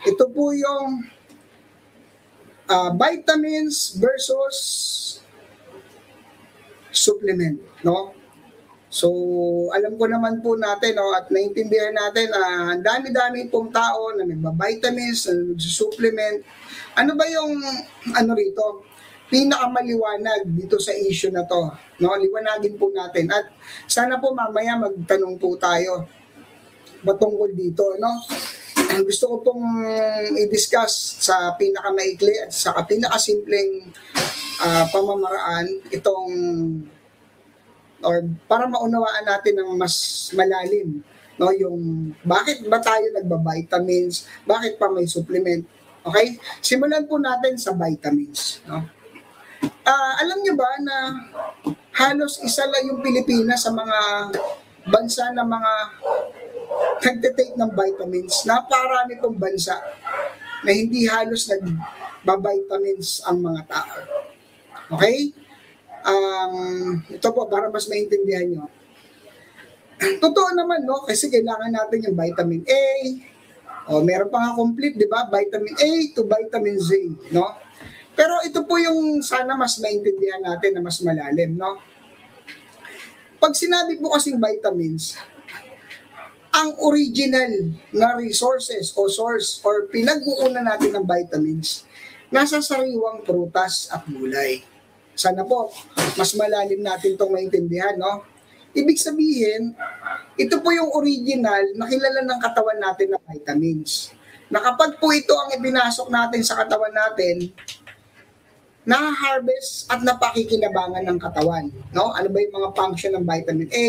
Ito po yung vitamins versus supplement, no? So, alam ko naman po natin, no, at naintindihan natin ang dami-dami pong tao na nagba-vitamins, na nag-supplement. Ano ba yung rito? Pinakamaliwanag dito sa issue na to, no? Liwanagin po natin at sana po mamaya magtanong po tayo patungkol dito, no? Gusto ko pong i-discuss sa pinakamaikli at sa pinakasimpleng pamamaraan itong or para maunawaan natin ng mas malalim, no, yung bakit ba tayo nagba-vitamins, bakit pa may supplement. Okay? Simulan po natin sa vitamins, no? Alam niyo ba na halos isa lang yung Pilipinas sa mga bansa na mga nagte-take ng vitamins. Naparami pong bansa na hindi halos nagba-vitamins ang mga tao. Okay? Ito po, para mas maintindihan nyo. Totoo naman, no? Kasi kailangan natin yung vitamin A. Meron pa nga complete, di ba? Vitamin A to vitamin Z, no? Pero ito po yung sana mas maintindihan natin na mas malalim, no? Pag sinabi po kasing vitamins, ang original na resources o source or pinag-uunan natin ng vitamins, nasa sariwang prutas at gulay. Sana po, mas malalim natin itong maintindihan, no? Ibig sabihin, ito po yung original na kilala ng katawan natin na vitamins. Na kapag po ito ang ibinasok natin sa katawan natin, na-harvest at napakikinabangan ng katawan, no? Ano ba yung mga function ng vitamin A,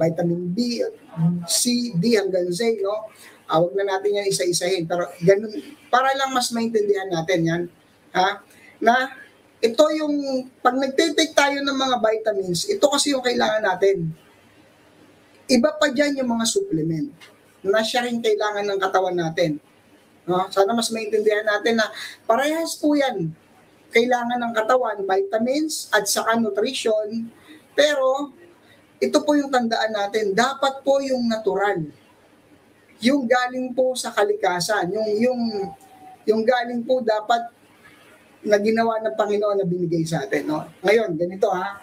vitamin B, C, D hanggang Z, no? Huwag na natin yan isa-isahin, pero ganun, para lang mas maintindihan natin yan, ha? Na ito yung, pag nagtitake tayo ng mga vitamins, ito kasi yung kailangan natin. Iba pa dyan yung mga supplement na siya rin kailangan ng katawan natin. No? Sana mas maintindihan natin na parehas po yan. Kailangan ng katawan, vitamins at saka nutrition. Pero ito po yung tandaan natin, dapat po yung natural. Yung galing po sa kalikasan, yung galing po dapat na ginawa ng Panginoon na binigay sa atin, no? Ngayon, ganito ha.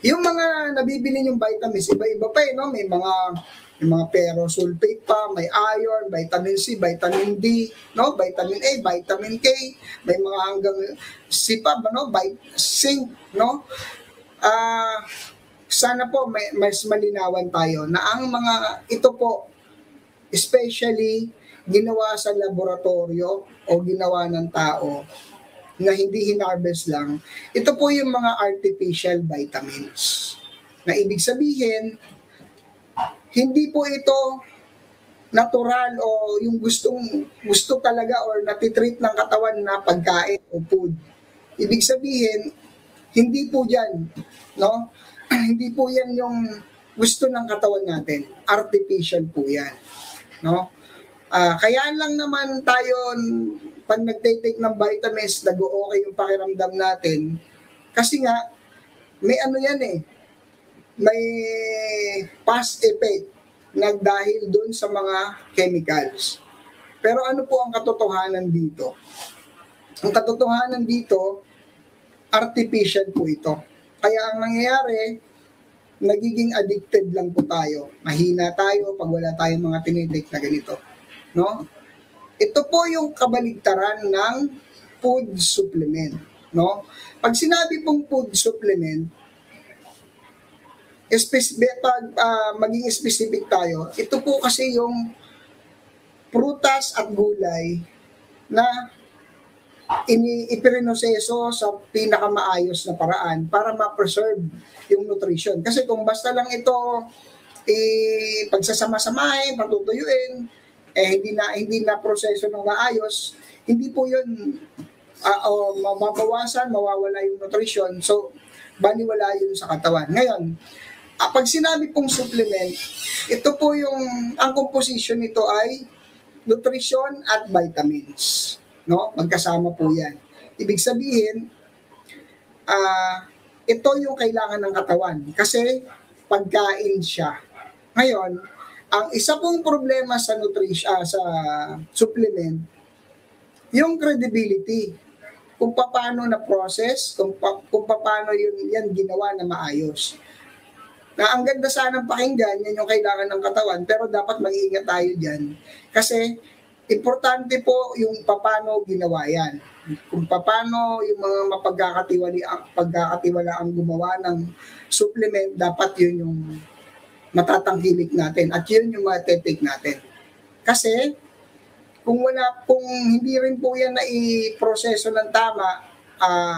Yung mga nabibili yung vitamins, iba-iba pa no? May mga ferrosulfate pa, may iron, vitamin C, vitamin D, no? Vitamin A, vitamin K, may mga hanggang C pa, no? Zinc, no? Sana po mas malinawan tayo na ang mga ito po, especially ginawa sa laboratorio o ginawa ng tao na hindi hinarvest lang, ito po yung mga artificial vitamins. Na ibig sabihin, hindi po ito natural o yung gusto talaga or natitreat ng katawan na pagkain o food. Ibig sabihin, hindi po yan, no? Hindi po yan yung gusto ng katawan natin. Artificial po yan, no? Kaya lang naman tayo, pag nag-take ng vitamins, nag-o-okay yung pakiramdam natin. Kasi nga, may ano yan may past effect na dahil dun sa mga chemicals. Pero ano po ang katotohanan dito? Ang katotohanan dito, artificial po ito. Kaya ang nangyayari, nagiging addicted lang po tayo. Mahina tayo pag wala tayong mga tinitake na ganito. No? Ito po yung kabaligtaran ng food supplement, no? Pag sinabi pong food supplement, maging specific tayo, ito po kasi yung prutas at gulay na ipirinoseso sa pinakamaayos na paraan para ma-preserve yung nutrition. Kasi kung basta lang ito pagsasama-samahin, patutuyuin, hindi na proseso ng maayos, hindi po yun mababawasan, mawawala yung nutrition. So, baliwala yun sa katawan. Ngayon, pag sinabi pong supplement, ito po ang composition nito ay nutrition at vitamins. No? Magkasama po yan. Ibig sabihin, ito yung kailangan ng katawan kasi pagkain siya. Ngayon, Ang isa pong problema sa sa supplement, yung credibility. Kung paano na process, kung paano yan ginawa na maayos. Na ang ganda sanang pakinggan, yan yung kailangan ng katawan, pero dapat mag-iingat tayo dyan. Kasi importante po yung paano ginawa yan. Kung paano yung mga pagkakatiwala ang gumawa ng supplement, dapat yun yung matatangkilik natin at yun yung matetake natin. Kasi kung hindi rin po yan na i-proseso ng tama,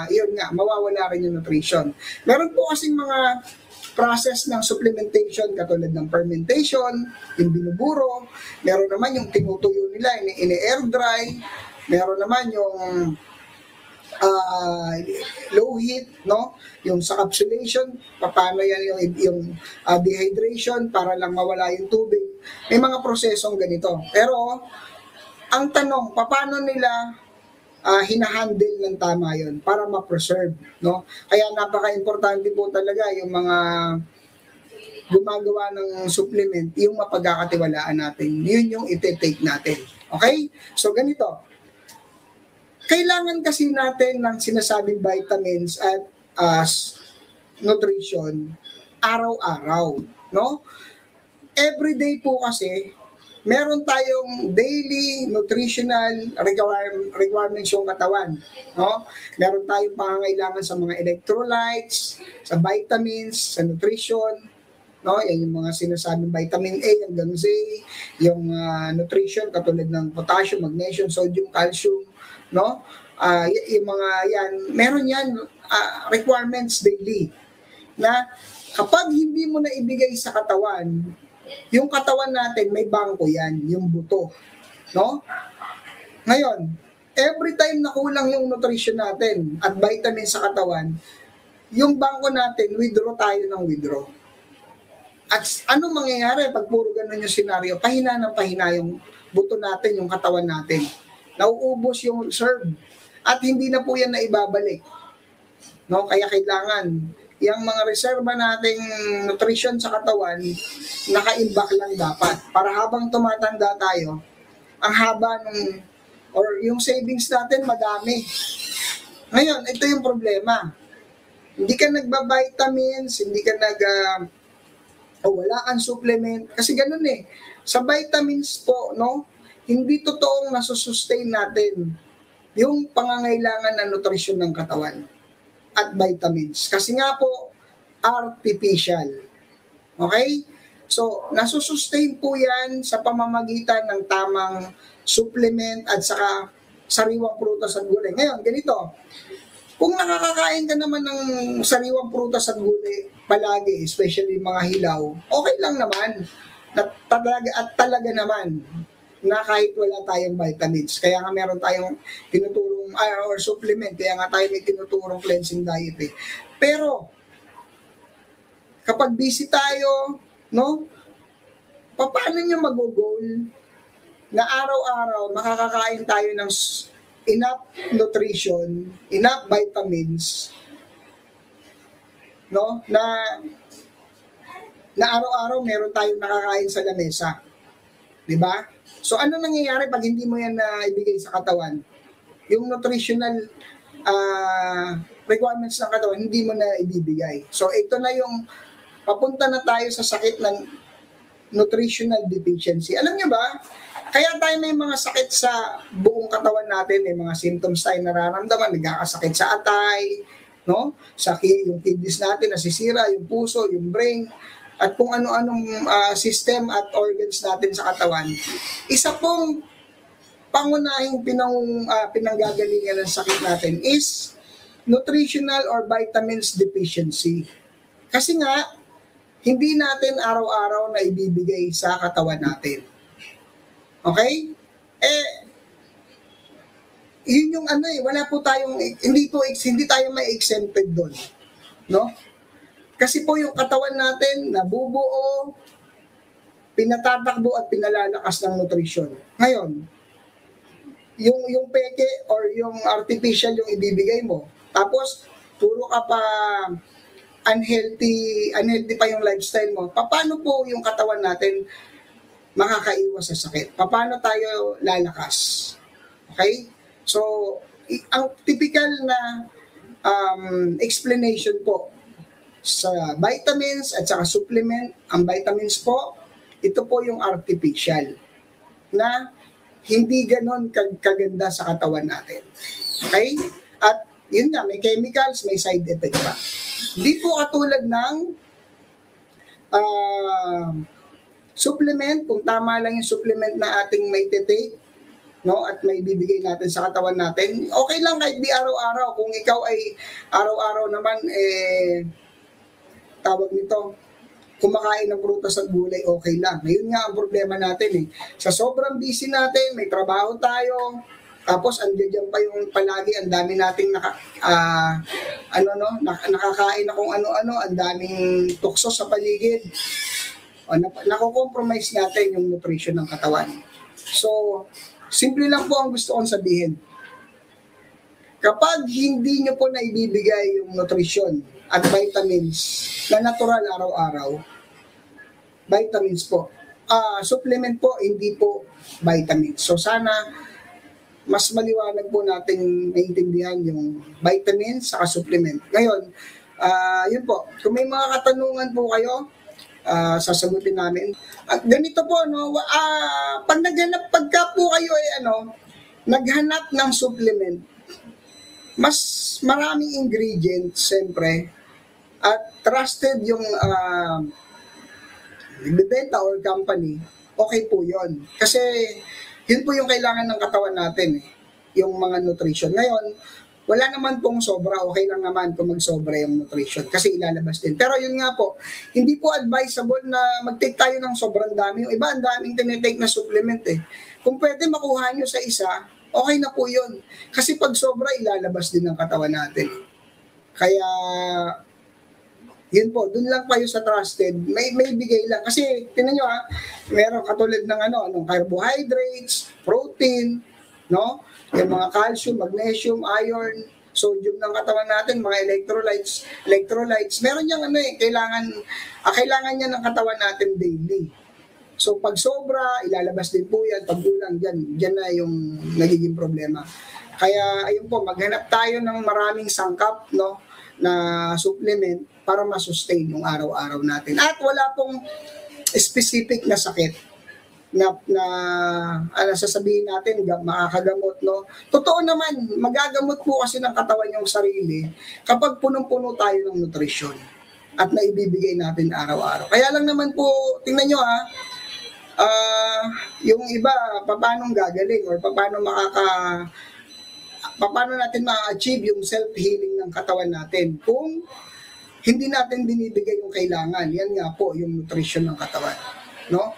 yun nga, mawawala rin yung nutrition. Meron po kasing mga process ng supplementation katulad ng fermentation, yung binuburo, meron naman yung tinutuyo nila, ini-air dry, meron naman yung low heat, no? Yung sa capsulation, paano yan yung dehydration para lang mawala yung tubig. May mga prosesong ganito. Pero ang tanong, paano nila hinahandle ng tama yon para ma-preserve, no? Kaya napaka-importante po talaga yung mga gumagawa ng supplement, yung mapagkakatiwalaan natin. Yun yung iti-take natin. Okay? So ganito. Kailangan kasi natin ng sinasabing vitamins at nutrition araw-araw, no? Everyday po kasi meron tayong daily nutritional requirements yung katawan, no? Meron tayong pangangailangan sa mga electrolytes, sa vitamins, sa nutrition, no? Yan yung mga sinasabing vitamin A hanggang Z, yung nutrition katulad ng potassium, magnesium, sodium, calcium, no? Yung mga yan, meron yan requirements daily na kapag hindi mo na ibigay sa katawan, yung katawan natin may bangko yan, yung buto, no? Ngayon, every time na kulang yung nutrition natin at vitamin sa katawan, yung bangko natin, withdraw tayo ng withdraw. At anong mangyayari pag puro ganun yung senaryo? Pahina ng pahina yung buto natin, yung katawan natin. Nauubos yung reserve at hindi na po yan na ibabalik. No? Kaya kailangan yung mga reserva nating nutrition sa katawan, naka-imbak lang dapat. Para habang tumatanda tayo, ang haba or yung savings natin madami. Ngayon, ito yung problema. Hindi ka nagba-vitamins, hindi ka wala kang supplement. Kasi ganun eh. Sa vitamins po, no, hindi totoong nasusustain natin yung pangangailangan ng nutrisyon ng katawan at vitamins. Kasi nga po, artificial. Okay? So, nasusustain po yan sa pamamagitan ng tamang supplement at saka sariwang prutas at gulay. Ngayon, ganito. Kung nakakakain ka naman ng sariwang prutas at gulay palagi, especially mga hilaw, okay lang naman. Talaga naman na kahit wala tayong vitamins. Kaya nga meron tayong tinuturong or supplement, kaya nga tayo may tinuturong cleansing diet eh. Pero kapag busy tayo, no? Paano niyo mag-goal na araw-araw makakakain tayo ng enough nutrition, enough vitamins, no? Na araw-araw meron tayong nakakain sa lamesa. 'Di ba? So ano nangyayari pag hindi mo yan na ibigay sa katawan? Yung nutritional requirements ng katawan, hindi mo na ibibigay. So ito na yung papunta na tayo sa sakit ng nutritional deficiency. Alam niyo ba, kaya tayo may mga sakit sa buong katawan natin, may mga symptoms tayo nararamdaman, nagkakasakit sa atay, no? Yung kidneys natin nasisira, yung puso, yung brain, at kung ano-anong system at organs natin sa katawan. Isa pong pangunahing pinanggagalingan ng sakit natin is nutritional or vitamins deficiency. Kasi nga, hindi natin araw-araw na ibibigay sa katawan natin. Okay? Yun yung wala po tayong, hindi tayo may exempted doon. No? Kasi po yung katawan natin nabubuo, pinatatakbo at pinalalakas ng nutrition. Ngayon, yung peke or yung artificial yung ibibigay mo. Tapos, puro ka pa unhealthy pa yung lifestyle mo. Paano po yung katawan natin makakaiwas sa sakit. Paano tayo lalakas? Okay? So, ang typical na explanation po sa vitamins at saka supplement, ang vitamins po, ito po yung artificial na hindi ganon kaganda sa katawan natin. Okay? At yun nga, may chemicals, may side effect pa. Hindi po katulad ng supplement, kung tama lang yung supplement na ating may take, no, at may bibigay natin sa katawan natin, okay lang kahit di araw-araw. Kung ikaw ay araw-araw naman, tawag nito, kumakain ng prutas at gulay, okay lang. Ngayon nga ang problema natin eh. Sa sobrang busy natin, may trabaho tayo, tapos andiyan pa yung palagi, ang dami nating nakakain na kung ano-ano, ang daming tukso sa paligid. Nako-compromise natin yung nutrition ng katawan. So, simple lang po ang gusto kong sabihin. Kapag hindi nyo po naibibigay yung nutrition at vitamins na natural araw-araw, vitamins po. Supplement po, hindi po vitamins. So sana mas maliwanag po natin maintindihan yung vitamins saka supplement. Ngayon, yun po. Kung may mga katanungan po kayo, sasagutin namin. Ganito po, no, pagka po kayo naghanap ng supplement, mas maraming ingredients, siyempre, at trusted yung nagbibenta or company, okay po yon. Kasi yun po yung kailangan ng katawan natin, yung mga nutrition. Ngayon, wala naman pong sobra, okay lang naman kung mag-sobra yung nutrition kasi ilalabas din. Pero yun nga po, hindi po advisable na mag-take tayo ng sobrang dami. Yung iba, ang daming tinitake na supplement Kung pwede makuha nyo sa isa, okay na po yun. Kasi pag sobra, ilalabas din ng katawan natin. Kaya, yun po, dun lang kayo sa trusted, may bigay lang. Kasi, tingnan nyo meron katulad ng carbohydrates, protein, no? Yung mga calcium, magnesium, iron, sodium ng katawan natin, mga electrolytes. Meron yung kailangan niya ng katawan natin daily. So, pag sobra, ilalabas din po yan. Pag kulang, dyan na yung nagiging problema. Kaya, ayun po, maghanap tayo ng maraming sangkap, no, na supplement para ma-sustain yung araw-araw natin. At wala pong specific na sakit na sasabihin natin, makakagamot, no? Totoo naman, magagamot po kasi ng katawan yung sarili kapag punong-puno tayo ng nutrisyon at naibibigay natin araw-araw. Kaya lang naman po, tingnan nyo yung iba, paano gagaling or paano natin ma-achieve yung self-healing ng katawan natin kung hindi natin binibigay yung kailangan. Yan nga po, yung nutrition ng katawan. No?